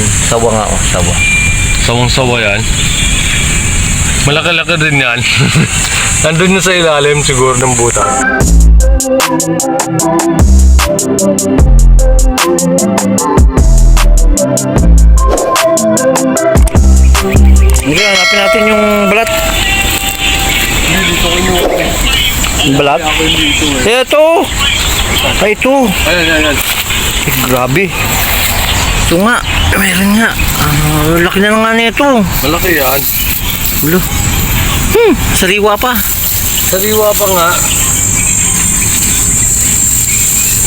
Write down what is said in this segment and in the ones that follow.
yan. Sawa nga oh, sawa. Sawang-sawa yan. Malaki-laki din yan. Nandun na sa ilalim siguro ng butas. Hindi, hanapin natin yung balat. Dito ko Yung balat? Ito! Ay, ito! Ayan. Eh, grabe. Ito nga. Meron nga. Laki na nga nito. Malaki yan. Ulo. Sariwa pa. Sariwa pa nga.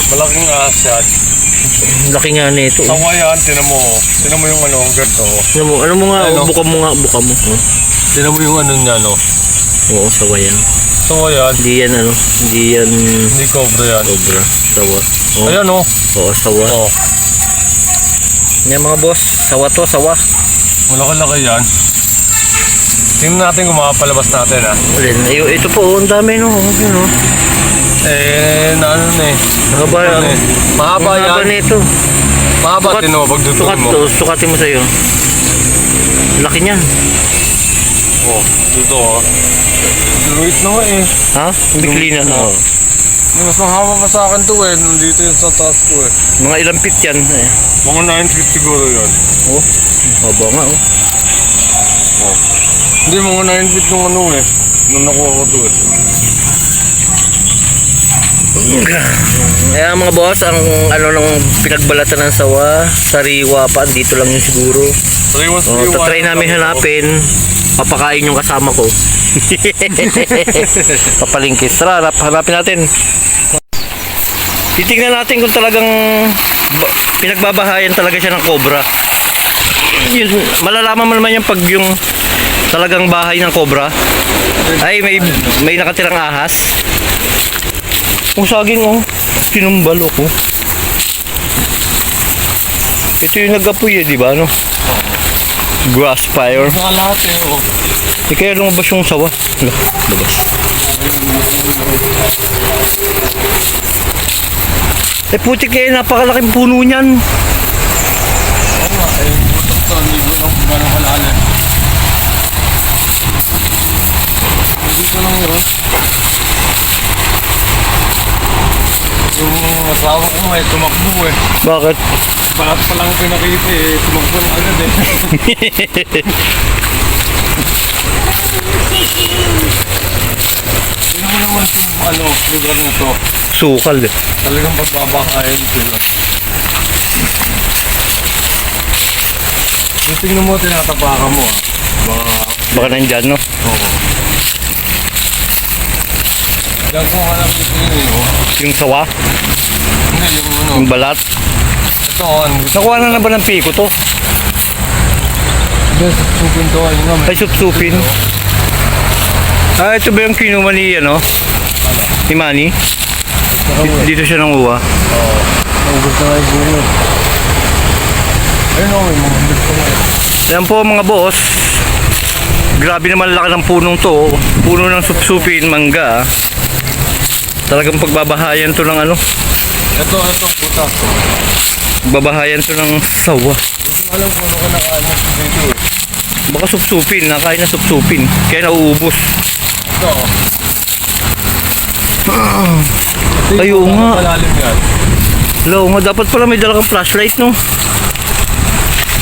Malaking ahas yan. Laki nga nito. Sawa yan, tinan mo. Tinan mo yung ano, ganito. Ano mo nga, Ano? buka mo. Tinan mo yung ano niya, no. Oo, sawa yan. Sawa yan. Hindi yan hindi yan Hindi cobra yan. cobra. Sawa. Oo, Ayan, no. oo sawa. Oh, Yan mga boss, sawa to, sawa. malaki-laki yan. Tingnan natin kung makapalabas natin, ha. Ito po, ang dami no. Yun, no. Na ano na eh. Mahaba yan. Ano eh. Mahaba yan. Mahaba nito. Mahaba, tinan mo, pagdutuin mo. Sukatin mo sa'yo. Laki niyan. Oh, dito, oh. Luwit na nga eh. Ha? Bigli na. Oo. Oo. Mas mahaba pa sa akin to eh. Nandito yun sa taas ko eh. Mga ilang feet yan. Mga 9 feet siguro yun. Oh, haba nga oh. Oh. Hindi, mga 9 feet nung ano eh. Nung nakuha ko to eh. Kaya mga boss, ang ano nung pinagbalatan ng sawa, sariwa pa, dito lang yun siguro. Tatry namin hanapin, papakain yung kasama ko. Papalingkis. Tara, hanapin natin. Titignan natin kung talagang pinagbabahayan talaga siya ng cobra. Yun, malalaman mo naman yan pag yung talagang bahay ng cobra. Ay, may nakatirang ahas. Kung saging oh, tinumbal oh. Ito yung nag-apoy eh, di ba no? Grass fire. Sa lahat eh, oh. Kaya lumabas yung sawa. Labas. Eh putik eh, napakalaking puno niyan. Oo nga, eh, butas to, hindi ko lang kung gano'ng kalalim. Dito lang yun. Yung asawa ko may tumakbo eh. Bakit? Bakit pa lang pinakita eh, tumakbo na agad eh. Tingnan mo naman itong ano, lugar na to. Sukal eh. Talagang pagbabakayan sila. Tingnan mo, tinatapakan mo ah. Baka nandyan no? Oo. Diyan ko hanap dito yun eh, oh. Yung sawa, Hindi, yung ano. yung balat. Ito, ano. Nakuha na ba ng piko to? Ito, supin to. Ayun nga, Ay, supsupin. Ah, ito ba yung kinuha ni ano? Ni Manny? Dito siya nanguha. Oo. Naubos na nga yung bunga. Ayun o, may mga gusto nga. Yan po mga boss. Grabe naman laki ng punong to. Puno ng supsupin, mangga. Talagang pagbabahayan to ng ano? Ito, butas to. Babahayan to ng sawa. Hindi ko alam kung ano ka nakaanak dito eh. Baka supsupin, nakain na supsupin. Kaya nauubos. Ito. Ayaw nga. Malalim yan. Hello nga, dapat pala may dala kang flashlight no?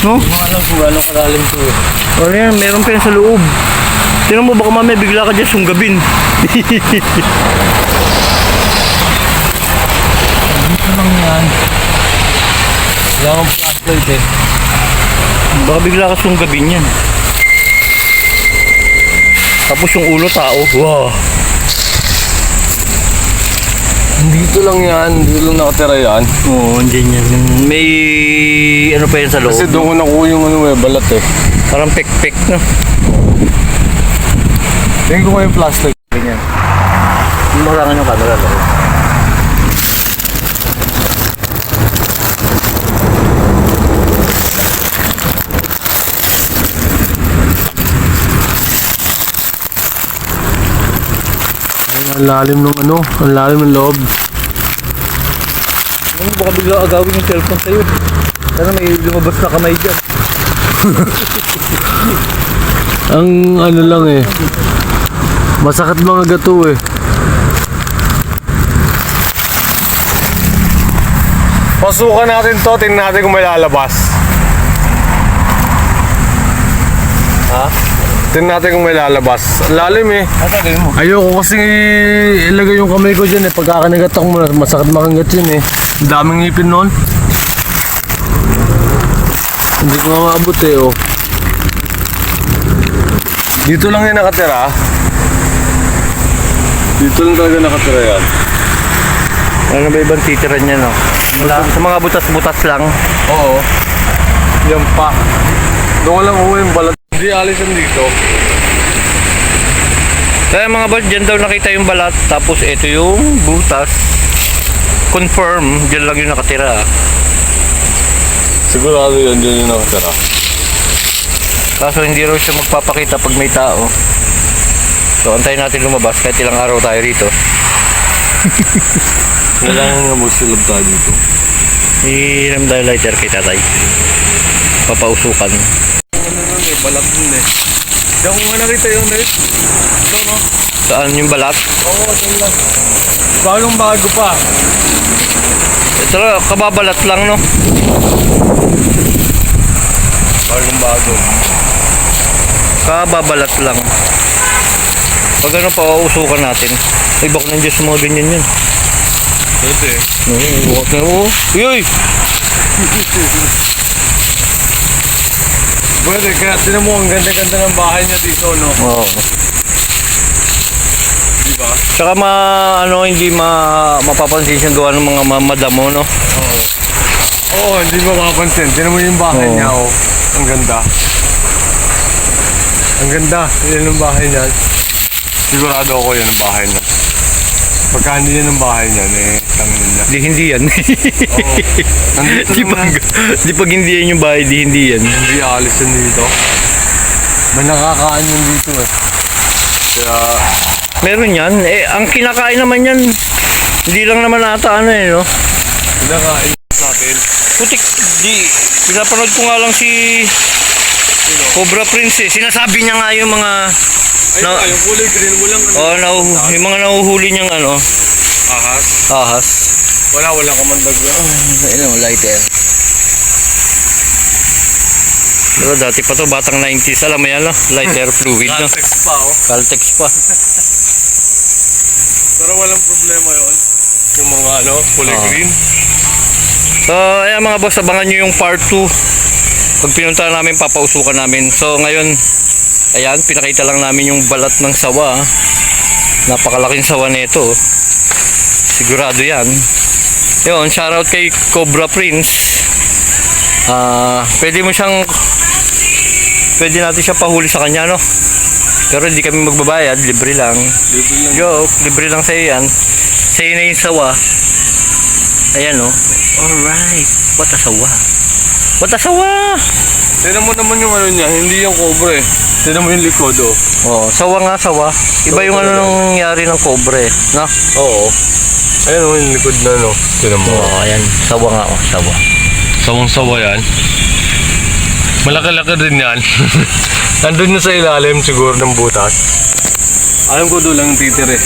No? Hindi ko alam kung gano'ng kalalim to eh. Ano yan, meron pa yan sa loob. Tinan mo, baka mamaya bigla ka dyan sunggabin. Dito lang yan. Wala akong flashlight eh. Baka bigla ka sunggabin yan. Tapos yung ulo tao. Wow. Dito lang yan. Dito lang nakatira yan. Oo, andyan yan. May ano pa yan sa loob. Kasi doon ko nakuha yung ano eh, balat eh. Parang pek-pek no? Tingin ko yung flashlight. Ganyan. Marangan yung camera loob. Ang lalim ng ano, ang lalim ng loob. Ano, baka bigla agawin yung cellphone sa'yo. Sana may lumabas na kamay dyan. Ang ano lang eh. Masakit mga gato eh. Pasukan natin to, tingnan natin kung may lalabas. Ha? Tingnan natin kung may lalabas. Ang lalim eh. Ayoko kasi ilagay yung kamay ko dyan eh. Pagkakanagat ako muna, masakit makangat yun eh. Ang daming ngipin nun. Hindi ko nga maabot eh oh. Dito lang yan nakatira. Dito lang talaga nakatira yan. Ano ba ibang titira niya, no? Sa mga butas-butas lang. Oo. Yan pa. Doon ko lang uwi yung balat. Hindi alisan dito. Kaya mga boss, dyan daw nakita yung balat. Tapos ito yung butas. Confirm, dyan lang yung nakatira. Sigurado yan dyan yung nakatira. Kaso hindi raw siya magpapakita pag may tao. So antayin natin lumabas kahit ilang araw tayo rito. Kailangan nga magsilab tayo dito. Hiram tayo lighter kay tatay. Papausukan. Ano nun eh, balat nun eh. Diyan ko nga nakita yun eh. Ito no? Saan yung balat? Oo, ito lang. Bagong bago pa. Ito lang, kababalat lang, no? Bagong bago. Kababalat lang. Pag ano, pausukan natin. Ay, bako ng Diyos mga ganyan yan. Ito eh. Bukat na, oh. Uy! Pwede, kaya tinan mo ang ganda-ganda ng bahay niya dito, no? Oo. Diba? Tsaka hindi mapapansin siyang gawa ng mga madamo, no? Oo, hindi mo makapansin. Tinan mo yung bahay Oo. niya, oh. Ang ganda. Ang ganda. Yan ang bahay niya. Sigurado ako yan ang bahay niya. Pagka hindi yan ang bahay niya, eh, tangin niya. Hindi yan. Oo. Nandito di naman. pag hindi yan yung bahay, hindi yan. Hindi aalis yan dito. May nakakain yan dito eh. Kaya, Meron yan. Eh, ang kinakain naman yan, hindi lang naman ata ano eh, no? kinakain natin. Putik, pinapanood ko nga lang si Cobra Prince eh. Sinasabi niya nga yung mga, Ayun nga, yung kulay green, walang yung mga nahuhuli niyang ahas. ahas. Walang kamandag yan. Lighter. Pero dati pa to, batang 90s, alam mo yan, no? Lighter fluid, no? Caltex pa, oh. Caltex pa. Pero walang problema yon. Yung mga kulay Oo. green. So, ayan mga boss, abangan nyo yung part 2. Pag pinunta namin, papausukan namin. So, ngayon, ayan, pinakita lang namin yung balat ng sawa. Napakalaking sawa nito. Sigurado yan. Yun, shoutout kay Cobra Prince. Pwede natin siya pahuli sa kanya, no? Pero hindi kami magbabayad, libre lang. Libre lang. Joke, libre lang sa'yo yan. Sa'yo na yung sawa. Ayan, no? Alright. What a sawa. What a sawa! Tignan mo naman yung niya, hindi yung cobra eh. Tignan mo yung likod, oh. Oh, sawa nga, sawa. Iba yung nangyari ng kobre, no? Oo. Ayan mo yung likod na, no. Tignan mo. Oh, ayan. Sawa nga, oh, sawa. Sawang-sawa yan. Malaki-laki din yan. Nandun na sa ilalim siguro ng butas. Alam ko doon lang titire.